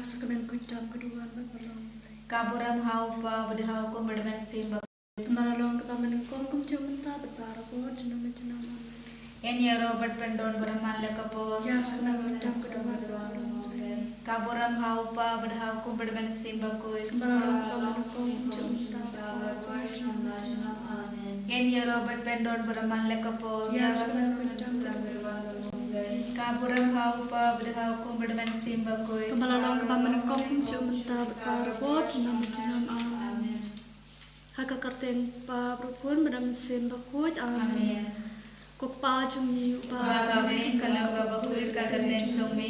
sekemen kucam kedua berperang. Kaburam haupa bedhau ko berdemen simba. Maralong kepamanengkong kum cementa berparako cenam. En ya Robert pendon beramal lekapo. Ya sekemen kucam kedua berperang. Kaburam haupa bedhau ko berdemen simba ko. Maralong kepamanengkong kum cementa berparako cenam. En ya Robert pendon beramal lekapo. Ya sekemen kucam kedua. Kaburam haupa bedhau ko berdemen simba ko. Maralong kepamanengkong kum cementa berparako cenam. Haka karten pa propun madam simba kuj amen. Kok pa jumi upa kami kalau ka bakuir ka karten chome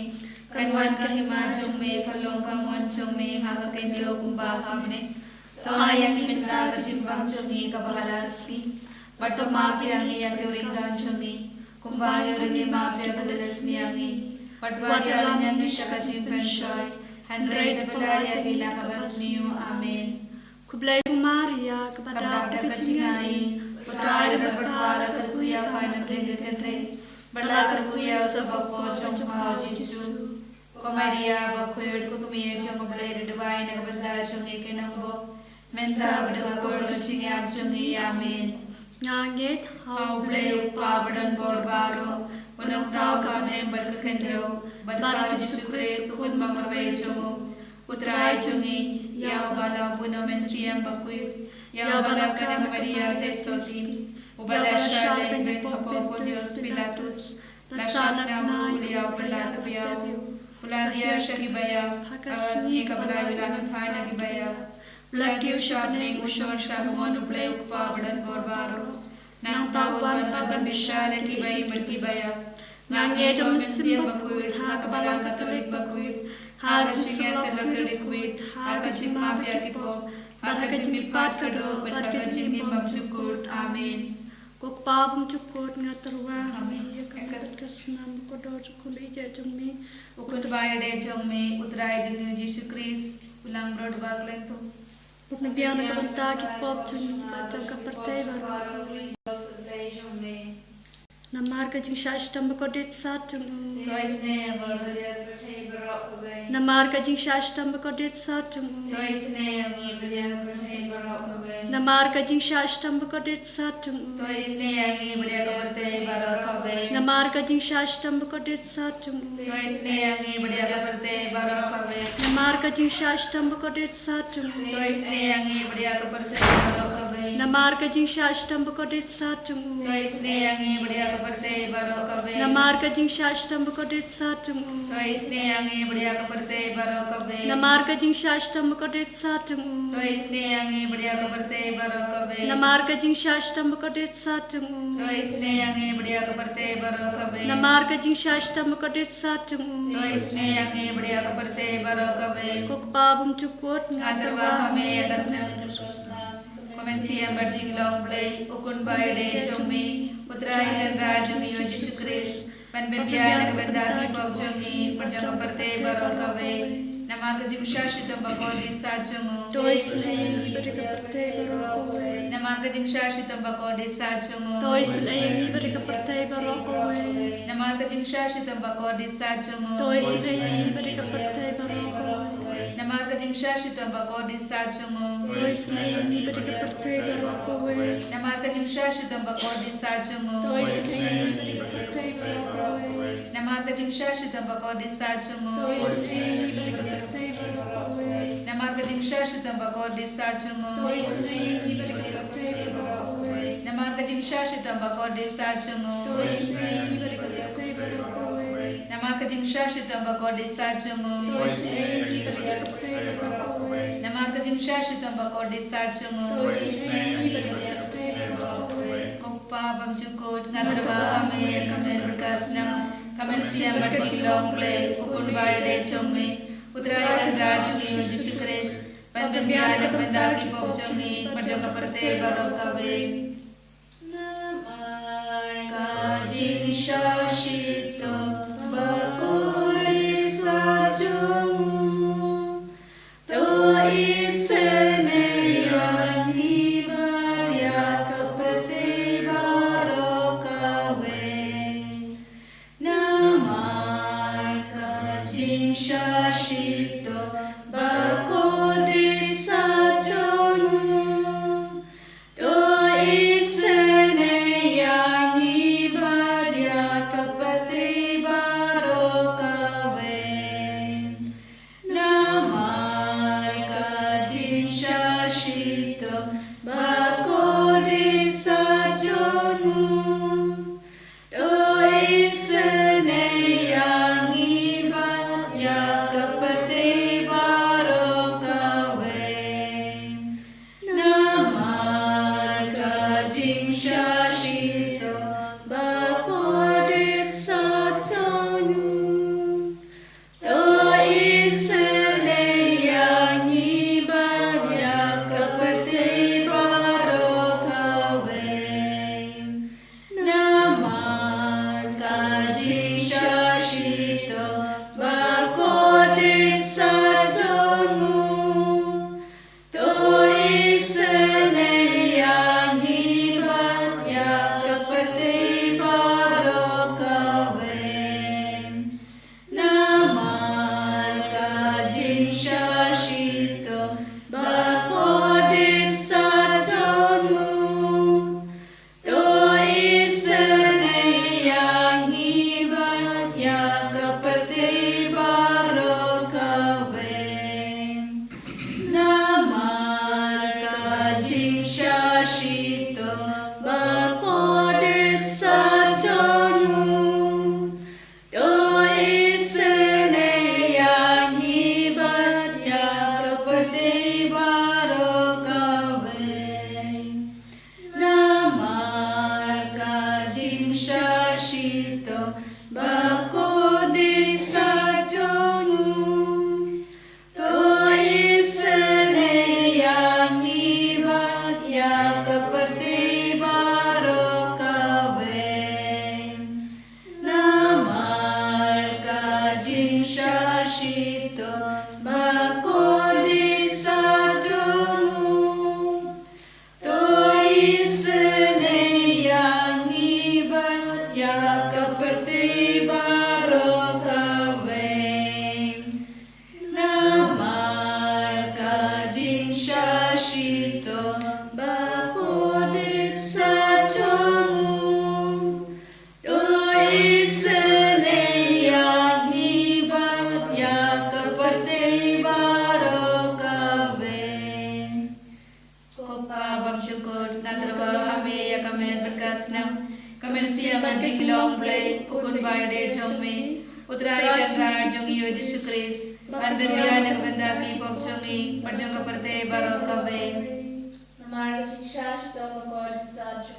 kanwan ka hima chome kalong ka mon chome haka kenyo kumba hamne to ayang minta ka chimbang chome ka bahalasi bato mapya ngi yang turingan chome kumba yoringi mapya ka desni angi patwadi alanya ngi shaka chimpen shoy handrai de pelaya gila ka basniu amen. Kublai Maria kepada kecingai putra berdoa kerkuya pada kete berdoa kerkuya sebab congkau Yesus ko Maria bakuir ko kumie cong blai redwai na benda cong ikenangbo menta berdoa ko bercingai cong amen. Ngangit hau blai upa badan borbaro unong tau kane berkekendeo baru Yesus Kristus kun mamarwai cong putra chungi ya bala puno mensiam bakui ya bala kanang Maria de sotin ubala shale bet hapo Pontius Pilatus lasana na ulia pelat piau ulagia shahibaya asni kabala wilamin phana hibaya ulagi ushabne ushon shamon uplay ukpa badan borbaro nang tawan paban bishare ki bai merti baya ngange dom sim bakui ha kabala katolik bakui Haga chinga selagari kuit, haga cimma biakipo, haga cimipat kado, haga cimi mamcukut, amin. Kok pabum cukut ngaterwa, amin. Kasnam kodo cukuli jajumi, ukut bayar de jome, utrai juni Yesus Kristus, ulang brod baglentu. Nabiang nakabanta kipop jumi, bacang kapartay baru. Namar ka jing shashtam bakodit satung. Toisne Namar ka jing shashtam bakodit satung. Toisne Namar ka jing shashtam bakodit satung. Toisne angi bade kabarte barakabe. Namar ka jing shashtam bakodit satung. Toisne angi bade kabarte barakabe. Namar ka jing shashtam bakodit satung. Toisne angi bade kabarte barakabe. Namar ka jing shashtam bakodit satung. Toisne angi bade kabarte barakabe. Namar ka jing shashtam bakodit satung. Toisne angi bade kabarte barakabe. Namar ka jing shashtam bakodit satung. Toisne angi bade kabarte barakabe. Namar ka jing shashtam bakodit satung. Toisne angi bade kabarte barakabe. Namar ka jing shashtam bakodit satung. Toisne angi bade kabarte barakabe. Kok pabum cukut ngaterwa hame kasna Comencia berjing long play ukun bay de chome utrai kan rajungi Yesus Kristus pan bibiana bendaki pop chongi perjang perte barakabe namar kajim shashitam bakodi sajungu Toisne berika pertai barokowe. namar kajim shashitam bakodi sajungu Toisne berika pertai barokowe. namar kajim shashitam bakodi sajungu Toisne berika pertai barokowe. namar kajim shashitam bakodi sajungu Toisne berika pertai barokowe. namar kajim shashitam bakodi sajungu Toisne berika pertai barokowe. namar kajim shashitam bakodi sajungu Toisne berika pertai barokowe. namar kajim shashitam bakodi sajungu Toisne berika pertai barokowe. namar kajim shashitam bakodi sajungu Toisne berika pertai barokowe. namar kajim shashitam bakodi sajungu Toisne berika pertai barokowe. namar kajim shashitam bakodi sajungu Toisne berika pertai barokowe. Kupa bamjukut ngaterba ame kamen berkasnam kamen siam berjilong play ukun bayar de chome utrai kan rajungi Yesus Kristus pan bibiana bendaki pop chongi perjang perte barakabe namar kajing shashito bakori sajungu to isene yangi barya kapate barakabe namar kajing shashito shashito bakodit sachomu to isne yagni babya kaparte barokave kopa bab syukur nadrawa hame ya kamen berkasnam kamen siap berjilong play ukun baide jongme Utrai dan jong yo Yesus Kristus ban berbian yang bendaki pop jongi perjong kaperte barokabe हमारा शिक्षा तो बकौल साजू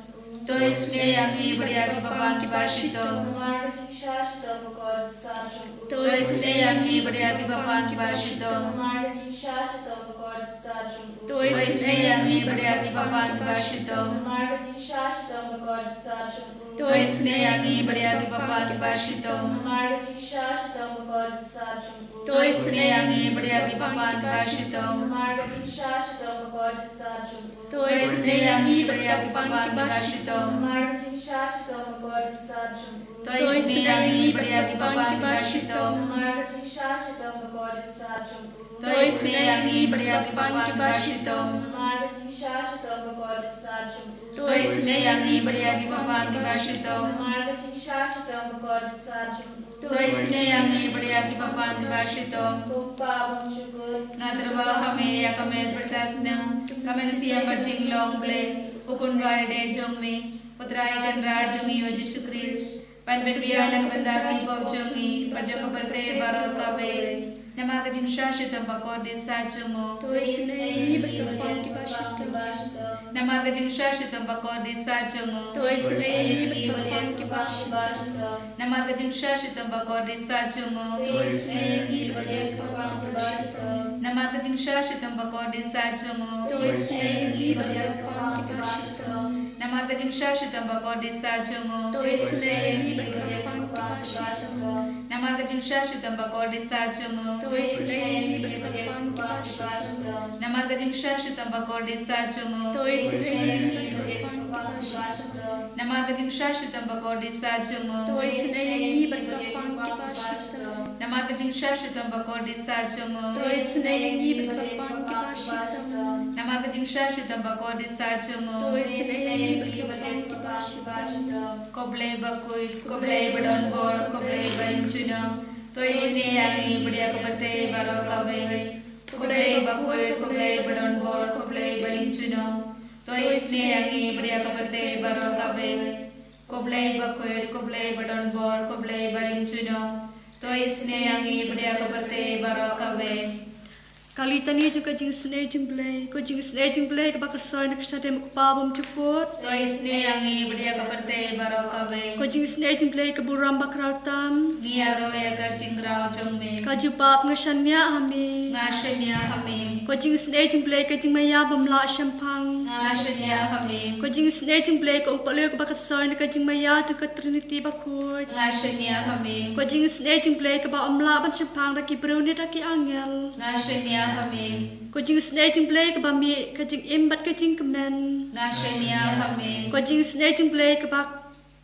तो इसने आगे बढ़िया की पापा की बाशितो हमारा शिक्षा तो बकौल साजू तो इसने आगे बढ़िया की पापा की बाशितो हमारा शिक्षा तो बकौल साजू तो इसने आगे बढ़िया की पापा की बाशितो हमारा शिक्षा तो बकौल साजू तो इसने आगे बढ़िया की पापा की बाशितो हमारा शिक्षा तो बकौल साजू तो इसने आगे बढ़िया की पापा की बाशितो हमारा शिक्षा तो बकौल साजू तो इसने आगे बढ़िया की पापा की बाशितो हमारा शिक्षा तो बकौल साजू तो इसने आगे बढ़िया की पापा की बाशितो हमारा शिक्षा तो बकौल साजू तो इसने आगे बढ़िया की पापा की बाशितो हमारा शिक्षा तो बकौल साजू तो इसने आगे बढ़िया की पापा की बाशितो हमारा शिक्षा तो बकौल साजू तो इसने आगे बढ़िया की पापा की बाशितो Tupa bersyukur Nadrawa hame ya kame berkasnam kame siap berjing long play ukun baide jongme putrai kan rar jongi yo Yesus Kristus pan berbian nak bendaki pop jongi perjong kaperte barokabe nama kajing syashitam bakor desa jongo तो इसने berkepang kibashita nama kajing syashitam bakor desa jongo तो इसने berkepang kibashita nama kajing syashitam bakor desa jongo तो इसने berkepang kibashita nama kajing syashitam bakor desa jongo तो इसने berkepang kibashita nama kajing syashitam bakor desa jongo तो इसने berkepang kibashita nama kajing syashitam bakor desa jongo तो इसने berkepang kibashita nama kajing syashitam bakor desa jongo तो इसने berkepang kibashita nama kajing syashitam bakor desa jongo तो इसने berkepang kibashita nama kajing syashitam bakor desa jongo तो इसने berkepang kibashita nama kajing syashitam bakor desa jongo तो इसने berkepang kibashita koble badon bor koble banchuna to isne agi बढ़िया kaparte barokabe koble badon bor koble banchuna to isne agi बढ़िया kaparte barokabe koble badon bor koble banchuna to isne agi बढ़िया kaparte barokabe Kali tani juga jing sne jimblay, ko jing sne jimblay ke bakal soy nak sade mak pabum cukut. to isne agi बढ़िया kaparte barokabe Ko jing sne jimblay ke buram bakrau tam. giaro ya ka cingrao jongme Ka jubab ngasanya hami. ngashnya hame Ko jing sne jimblay ke jing maya bamla syampang. ngashnya hame Ko jing sne jimblay ke upale ke bakal soy nak jing maya tu ke Trinity bakut. ngashnya hame Ko jing sne jimblay ke ba amla ban syampang raki bruni raki angel. ngashnya hame Ko jing sne jimblay ke ba mi ke jing imbat ke jing kemen. ngashnya hame Ko jing sne jimblay ke ba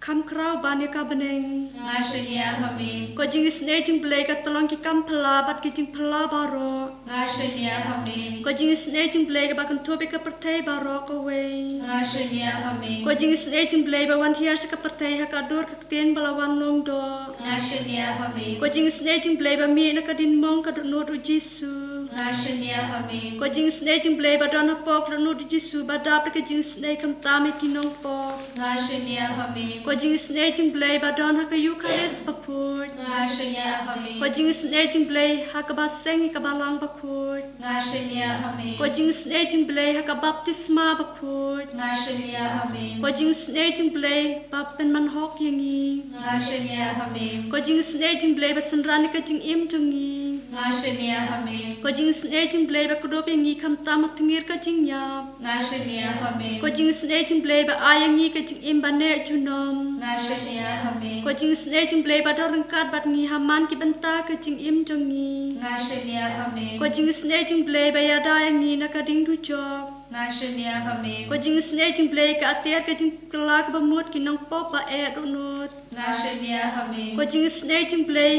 kam krau bani ka beneng. ngashnya hame Ko jing sne jimblay ke tolong ki kam pela bat ki jing pela baro. ngashnya hame Ko jing sne jimblay ke ba kan tobe ke pertai baro ko we. ngashnya hame Ko jing sne jimblay ba wan hiar se ke pertai ha ka dur ke tien balawan long do. ngashnya hame Ko jing sne jimblay ba mi na ka din mong ka do no do Jesu. ngashnya hame Ko jing sne jimblay ba dona pok do no do Jesu ba da ke jing sne kam tame ki nong pok. ngashnya hame Ko jing sne jimblay ba dona ka yukares paput. ngashnya hame Ko jing sne jimblay ha ka ba seng ka balang bakut. ngashnya hame Ko jing sne jimblay ha ka baptisma bakut. ngashnya hame Ko jing sne jimblay ba pen man hok yangi. ngashnya hame Ko jing sne jimblay ba sanrani ka jing im tungi. ngashnya hame Ko jing sne jimblay ba kudop yangi kam tamak tengir ka jing yap. ngashnya hame Ko jing sne jimblay ba ayangi ka jing im ba ne junom. ngashnya hame Ko jing sne jimblay ba dorengkat bat ngi haman ki benta ka jing im tungi. ngashnya hame Ko jing sne jimblay ba yada yangi na ka ding du jok. ngashnya hame Ko jing sne jimblay ka ater ka jing kelak ba mut ki nong pop ba e donot. ngashnya hame Ko jing sne jimblay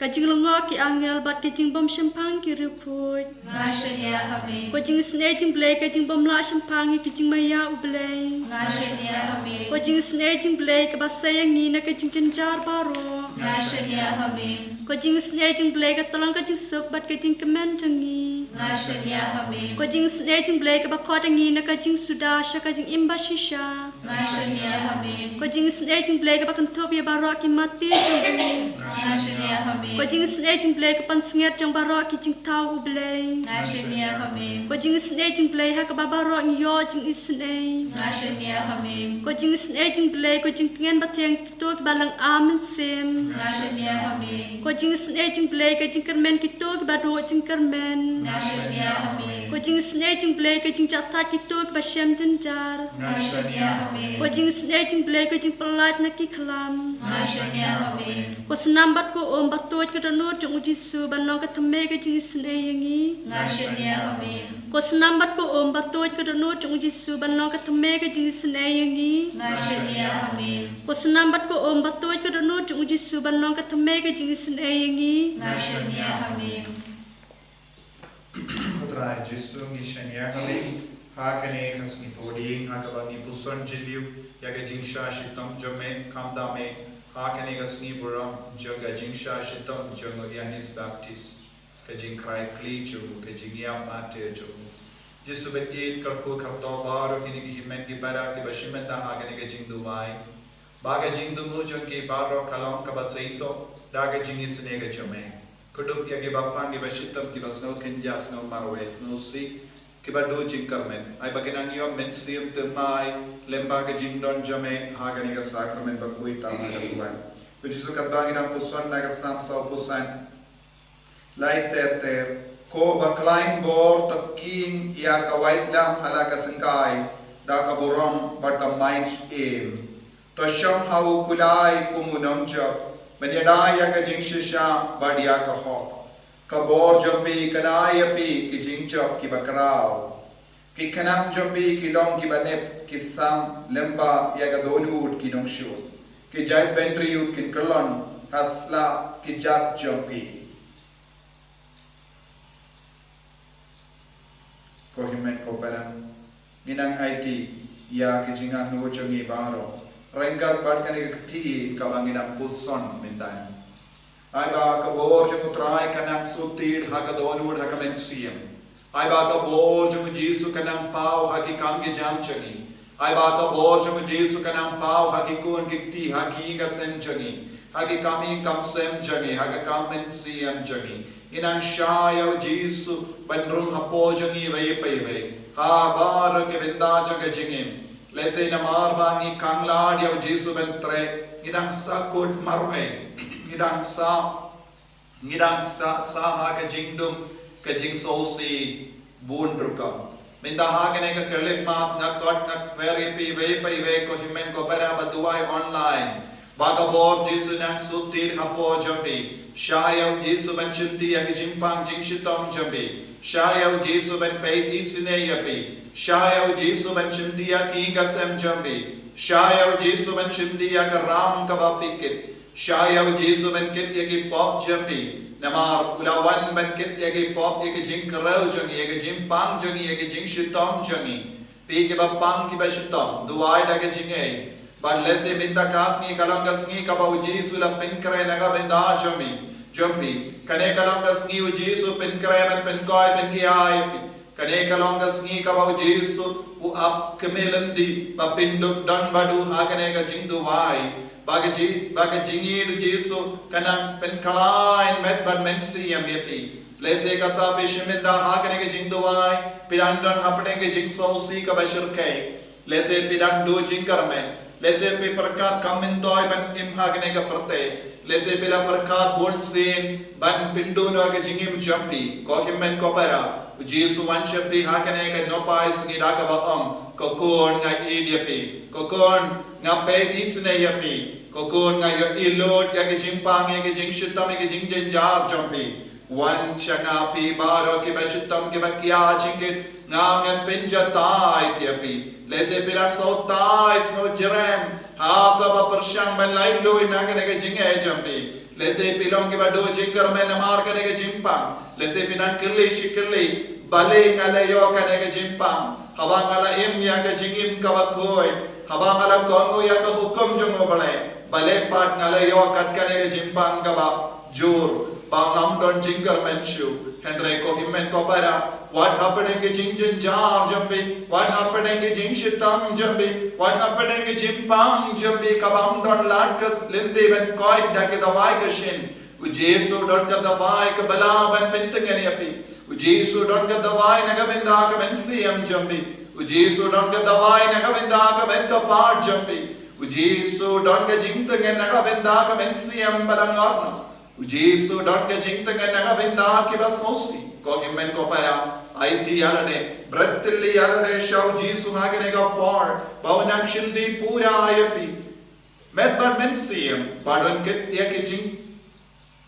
kajing longo ki angel bat kajing bom champang ki rupoi Ngashania Amin. kajing sne jing blay kajing bom la champang ki jing maya ublay Ngashania Amin. kajing sne jing blay ka basayang ni na kajing cenjar baro Ngashania Amin. kajing sne jing blay ka tolong kajing sok bat kajing kemen jangi Ngashania Amin. kajing sne jing blay ka bakot ngi na kajing sudasha kajing imba shisha Ngashania Amin. kajing sne jing blay ka bakan top ya baro ki mati jung Ngashania Amin. kajing sne jing blay ka pan snget jang baro ki jing tau ublay Ngashania Amin. kajing sne jing blay ha ka babaro ngi yo jing isne Ngashania Amin. kajing sne jing blay kajing tingen bateng to ki balang amen sem Ngashania Amin. kajing sne jing blay kajing kermen ki to ki bado jing kermen Ngashania Amin. kajing sne jing blay kajing jata ki to ki bashem jenjar Ngashania Amin. kajing sne jing blay kajing pelat na ki khalam Ngashania Amin. ko senambat ko om batoj ka dano jong jisu banong ka thame ka jing sne yangi Ngashania Amin. ko senambat ko om batoj ka dano jong jisu banong ka thame ka jing sne yangi Ngashania Amin. ko senambat ko om batoj ka dano jong jisu banong ka thame ka jing sne yangi Ngashania Amin. Putrai Jesu ngishania kami hakane kasmi toding hakabani puson jiliu yaga jingsha shitam jome kamdame hakane kasmi buram joga jingsha shitam jomo Yanis Baptist kajing krai klichu kajing yam mate jo Jesu bet eat karku karto baro kini himen ki bara ki bashimen da hakane kajing duwai baga jing dumu jonki baro kalom kabasaiso daga jingis nega jome Kuduk ya ki bapang ki bashitam ki basno kenja sno marwe sno si ki badu jingkarmen ai baginang yo men siam temai lemba ka jingdon jame hagani ka sakramen bakui tama ka tuan which is kat baginang puson na ka samsa pusan light ter ko baklain bor takin ya ka white lam hala ka singkai da ka borom but ka minds aim to sham hau kulai kumunam jap Menyadaya ka jing shisha badia ka hok kabor jambi kanaya pi ki jing chop ki bakrao ki kanam jambi ki long ki banep ki sam lemba ya ka donut ki nong shu ki jai bentriu ki kolon hasla ki jat jambi ko himen ko param minang IT ya ki jinga no changi baro Renggat badkan ke ti kabanginam puson mintan. Ai ba ka bor jeng utrai kanang sutir ha ka donur ha ka mensiam. Ai ba ka bor jeng Jesu kanang pau ha ki kam ge jam changi. Ai ba ka bor jeng Jesu kanang pau ha ki kun ki ti ha ki ga sem changi. Ha ki kami kam sem changi ha ka kam mensiam changi. Inang shaya Jesu bandrung ha po changi vai pai vai. Ha bar ke vinda changa jingim. Lese na marbangi kanglad yaw Jesu bentre ngidang sa kod marwe ngidang sa ha ka jingdum ka jing sosi bundrukam minda ha ka ne ka kelip mat na kot na very pi ve ko himen ko para baduai online baga bor Jesu nang sutir hapo jambi shayaw Jesu ben chinti ya ka jimpang jing shitom jambi shayaw Jesu ben peit isine yapi Shayaw Jesu ben chindiya ki gasem jambi Shayaw Jesu ben chindiya ka ram ka bapikit Shayaw Jesu ben kit yagi pop jambi Namar ulawan ben kit yagi pop yagi jing karau jangi yagi jing pang jangi yagi jing shitom jangi Pi ki bapang ki ba shitom duwai daga jingay But lese minta kasni kalangasni ka ba Jesu la pinkare naga benda jambi Kane kalangasni u Jesu pinkare ben pinkoy pinkiay Kane kalongas ngi kabau Jesu u ap kemelandi papinduk dan badu hakane ka jingdu wai baga jingi du Jesu kanam pen kalain met ban mensi yameti lese kata bishimenda hakane ka jingdu wai pirandan apne ke jing sosi ka bashir kai lese pirang du jingkarmen lese pe prakat kamendoi ban im hakane ka prate lese pela prakat bon sen ban pindu no ka jingim jampi ko himmen ko para Jesu wanshapi hakane ka nopais ni daka baam kokon nga idiapi kokon nga pe isne yapi kokon nga yo ilot ya ke jimpang ya ke jing shitam ya ke jing jenjar jampi wan changa pi baro ke bashitam ke bakya jingit nga ngan pinjatai yapi lese pirak sautai sno jerem ha ka ba persyang ban lai loi na ka jing e jampi Lese pilong ki ba do jinggar men namar kane ke jimpang. Lese pinan kirli shikirli bale ngale yo kane ke jimpang. Habang ngala im ya ke jingim ka bakhoy. Habang ngala kongo ya ka hukum jongo bale. Bale pat ngale yo kat kane ke jimpang ka ba jur. Bang nam don jinggar men shu. Henry ko himmen ko para. What happened in Jing Jin Jar Jumbi? What happened in Jing Shitam Jumbi? What happened in Jimpang Jumbi? Kabam don Latkas Lindy when Koi Dak the Vaikashin. Ujesu don't get the Vaik Bala and Pintanganiapi. Ujesu don't get the Vai Nagavindaka and CM Jumbi. Ujesu don't get the Vai Nagavindaka and Kapar Jumbi. Ujesu don't get Jintang and Nagavindaka and CM Balangarno. Ujesu don't get Jintang and Nagavindaki was Mosi. Ko himmen ko para ID alane brettli alane shau Jesu hagene ka por bawnan shindi pura ayapi met bar men siem badon ket ya ki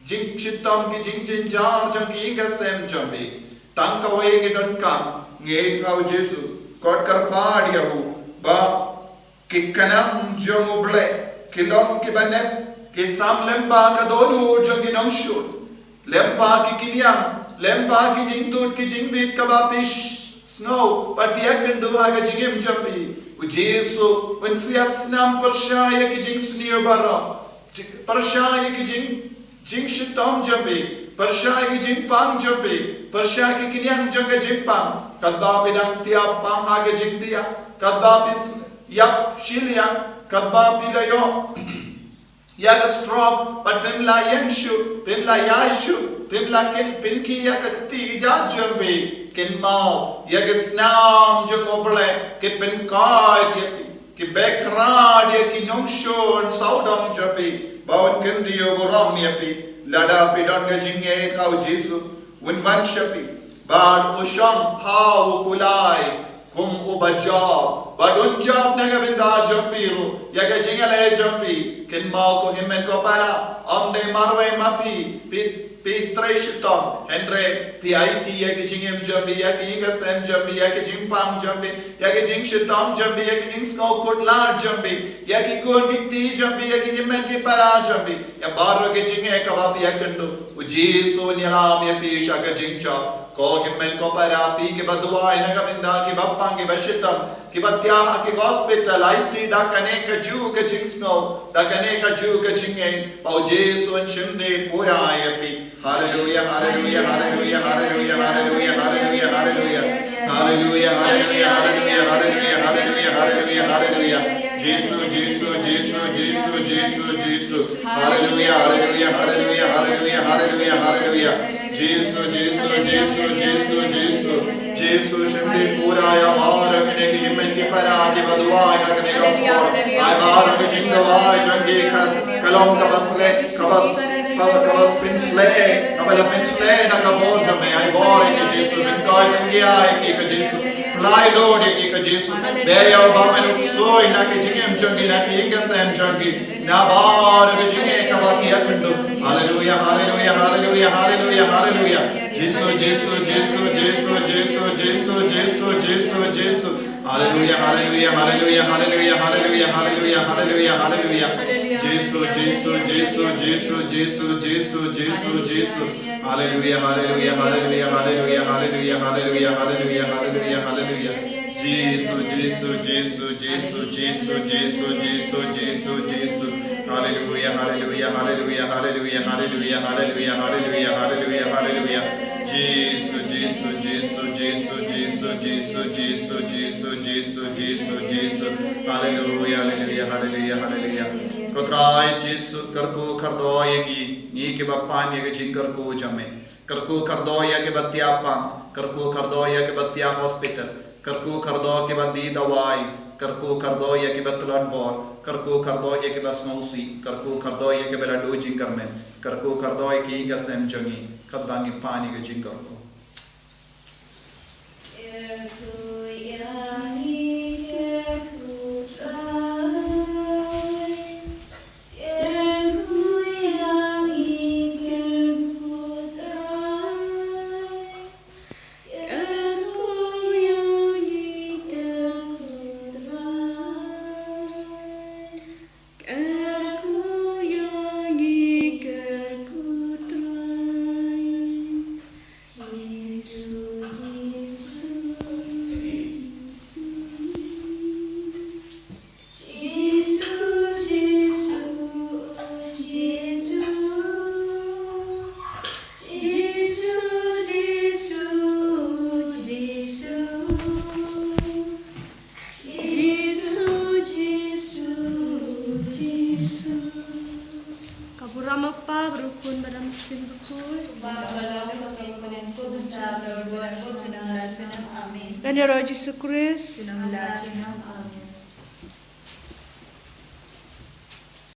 jing chitam ki jing jin jar jang ki ga sem jambi tang ka way ki don kam nge kau Jesu kot kar pad yahu ba ki kanam jong uble ki long ki banem ki sam lemba ka donu jang ki nong shur lemba ki kinyam Lemba ki jing tut ki jing bit kabapish snow but ya can do aga jingim jambi Ujesu when siat snam parshaya ki jing snio bara parshaya ki jing shitam jambi parshaya ki jing pang jambi parshaya ki kinyang janga jing pang kadba pidang tiap pang aga jing dia kadba pis yap shilyang kadba pilayo yaga strong but pimla yenshu pimla yashu Pimla kin pinki ya kakti ja jambi kin mau ya gisnam jo oble ki pinkai dia ki bekra dia ki nongshon saudam jambi bawan kin dio boram ya pi lada pidon ga jinge kau Jesu un manshapi bad usham hau kulai kum ubajab badun jab naga binda jambi ro ya ga jingale jambi kin mau ko himmen ko para amde marwe mapi Pitreshitom, Henry, PIT, Yakijing Jambi, Yakiga Sam Jambi, Yakijing Pam Jambi, Yakijing Shitom Jambi, Yakijing Skokut La Jambi, Yakikul Giti Jambi, Yakijimen Para Jambi, Yabaro Gijing Ekababi Yakandu, Ujisu Nilam Yapisha Gajingcha, Ko Himen Koparapi, Kibadua, Nagaminda, Kibapang, Kibashitam, Kibatya, Ki Hospital, IT, Dakaneka Jew Gajing Snow, Dakaneka Jew Gajing, Paujesu and Shimde Pura Yapi. Hallelujah, hallelujah, hallelujah, hallelujah, hallelujah, hallelujah, hallelujah, hallelujah, hallelujah, hallelujah, hallelujah, hallelujah, hallelujah, Jesus, Jesus, Jesus, Jesus, Jesus, Jesus, hallelujah, hallelujah, hallelujah, hallelujah, hallelujah, hallelujah, Jesus, Jesus, Jesus, Jesus, Jesus, Jesus, Shimdi Pura, Yamara, Sneki, Himen, Para, Givadua, Yakaneka, Imara, Jingava, Jangi, Kalom, Kabaslet, Kabas Pinsle, Kabala Pinsle, Nakabon, I bore it, Jesus, and God and Gia, Jesus. Fly Lord, Jesus. Bear Obama, so in Nakijim Jungi, Nakinga Sam Jungi, Nabar, Vijay Kabaki Akundu. Hallelujah, hallelujah, hallelujah, hallelujah, hallelujah. Jesus, Jesus, Jesus, Jesus, Jesus, Jesus, Jesus, Jesus, Jesus. Hallelujah, hallelujah, hallelujah, hallelujah, hallelujah, hallelujah, hallelujah, hallelujah. Jesus, Jesus, Jesus, Jesus, Jesus, Jesus, Jesus, Jesus. Hallelujah, hallelujah, hallelujah, hallelujah, hallelujah, hallelujah, hallelujah, hallelujah, hallelujah. Jesus, Jesus, Jesus, Jesus, Jesus, Jesus, Jesus, Jesus, Jesus. Hallelujah, hallelujah, hallelujah, hallelujah, hallelujah, hallelujah, hallelujah, hallelujah, hallelujah. Jesus, Jesus, Jesus, Jesus, Jesus, Jesus, Jesus, Jesus, Jesus, Jesus, Jesus. Hallelujah, hallelujah, hallelujah, hallelujah. Kotrai Jesus, karko kardoyegi, ni ke bappan ye jing karko jame. Karko kardoya ke batya pam, karko kardoya ke batya hospital, karko kardo ke bandi dawai, karko kardoya ke batlan bor, karko kardoya ke basnausi, karko kardoya ke bela do jing karmen, karko kardoya ke ga sem jangi, kadangi pani ke jing karko. Girl, Yesus. Kaburama pa berukun madam simbukul. Bagalau kekaguman ko bunca berbuat ko tunang la tunang amin. Dan ya Roh Yesus Kristus. Tunang la tunang amin.